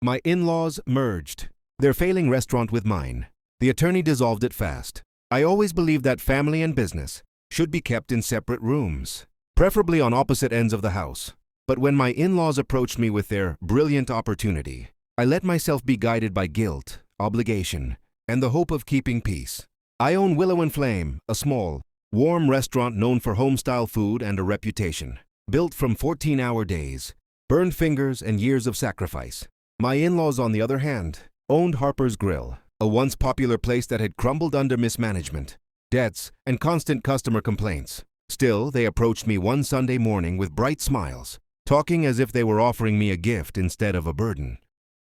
My in-laws merged their failing restaurant with mine. The attorney dissolved it fast. I always believed that family and business should be kept in separate rooms, preferably on opposite ends of the house. But when my in-laws approached me with their brilliant opportunity, I let myself be guided by guilt, obligation, and the hope of keeping peace. I own Willow and Flame, a small, warm restaurant known for home-style food and a reputation. Built from 14-hour days, burned fingers, and years of sacrifice. My in-laws, on the other hand, owned Harper's Grill, a once popular place that had crumbled under mismanagement, debts, and constant customer complaints. Still, they approached me one Sunday morning with bright smiles, talking as if they were offering me a gift instead of a burden.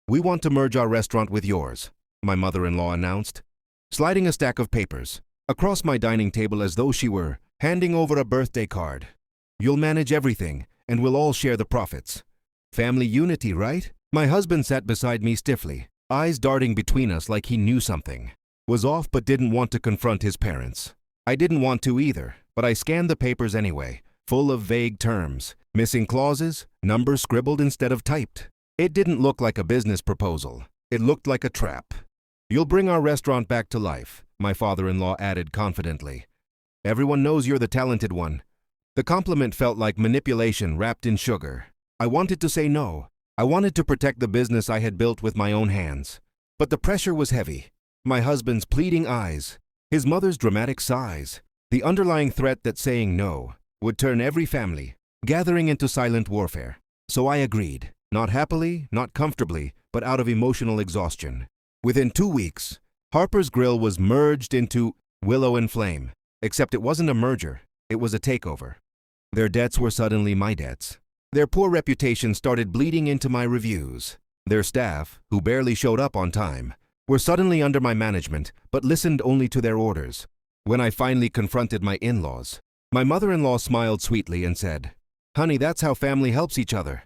"We want to merge our restaurant with yours," my mother-in-law announced, sliding a stack of papers across my dining table as though she were handing over a birthday card. "You'll manage everything, and we'll all share the profits." Family unity, right? My husband sat beside me stiffly, eyes darting between us like he knew something was off but didn't want to confront his parents. I didn't want to either, but I scanned the papers anyway, full of vague terms, missing clauses, numbers scribbled instead of typed. It didn't look like a business proposal. It looked like a trap. "You'll bring our restaurant back to life," my father-in-law added confidently. "Everyone knows you're the talented one." The compliment felt like manipulation wrapped in sugar. I wanted to say no. I wanted to protect the business I had built with my own hands. But the pressure was heavy. My husband's pleading eyes, his mother's dramatic sighs, the underlying threat that saying no would turn every family gathering into silent warfare. So I agreed, not happily, not comfortably, but out of emotional exhaustion. Within 2 weeks, Harper's Grill was merged into Willow and Flame. Except it wasn't a merger, it was a takeover. Their debts were suddenly my debts. Their poor reputation started bleeding into my reviews. Their staff, who barely showed up on time, were suddenly under my management, but listened only to their orders. When I finally confronted my in-laws, my mother-in-law smiled sweetly and said, "Honey, that's how family helps each other.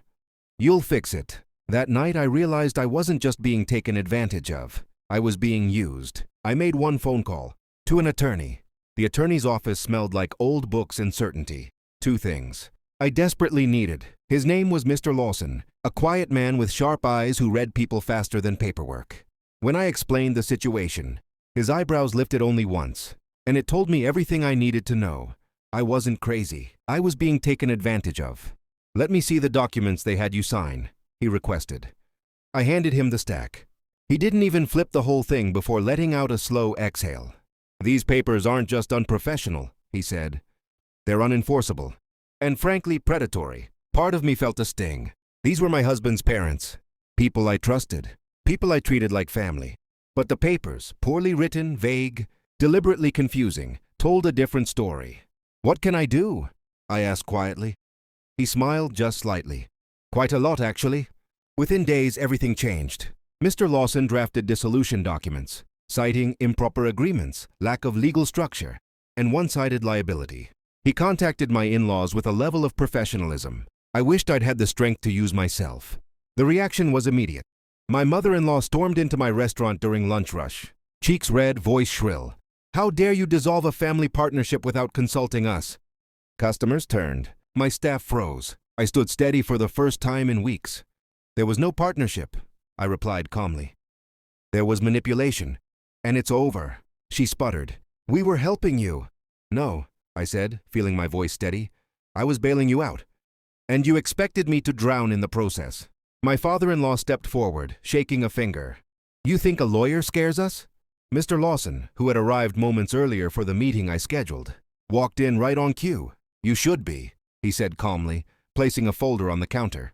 You'll fix it." That night I realized I wasn't just being taken advantage of. I was being used. I made one phone call to an attorney. The attorney's office smelled like old books and certainty. 2 things I desperately needed. His name was Mr. Lawson, a quiet man with sharp eyes who read people faster than paperwork. When I explained the situation, his eyebrows lifted only once, and it told me everything I needed to know. I wasn't crazy. I was being taken advantage of. "Let me see the documents they had you sign," he requested. I handed him the stack. He didn't even flip the whole thing before letting out a slow exhale. "These papers aren't just unprofessional," he said. "They're unenforceable. And frankly predatory." Part of me felt a sting. These were my husband's parents, people I trusted, people I treated like family. But the papers, poorly written, vague, deliberately confusing, told a different story. "What can I do?" I asked quietly. He smiled just slightly. "Quite a lot, actually." Within days, everything changed. Mr. Lawson drafted dissolution documents, citing improper agreements, lack of legal structure, and one-sided liability. He contacted my in-laws with a level of professionalism I wished I'd had the strength to use myself. The reaction was immediate. My mother-in-law stormed into my restaurant during lunch rush, cheeks red, voice shrill. "How dare you dissolve a family partnership without consulting us?" Customers turned. My staff froze. I stood steady for the first time in weeks. "There was no partnership," I replied calmly. "There was manipulation, and it's over," she sputtered. "We were helping you." "No," I said, feeling my voice steady. "I was bailing you out. And you expected me to drown in the process." My father-in-law stepped forward, shaking a finger. "You think a lawyer scares us?" Mr. Lawson, who had arrived moments earlier for the meeting I scheduled, walked in right on cue. "You should be," he said calmly, placing a folder on the counter.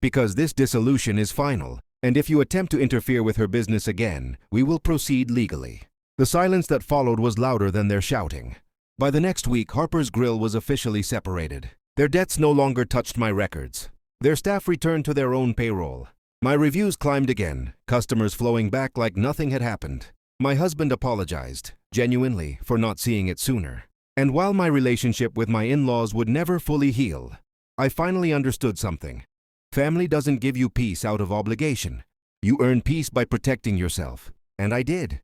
"Because this dissolution is final, and if you attempt to interfere with her business again, we will proceed legally." The silence that followed was louder than their shouting. By the next week, Harper's Grill was officially separated. Their debts no longer touched my records. Their staff returned to their own payroll. My reviews climbed again, customers flowing back like nothing had happened. My husband apologized, genuinely, for not seeing it sooner. And while my relationship with my in-laws would never fully heal, I finally understood something. Family doesn't give you peace out of obligation. You earn peace by protecting yourself. And I did.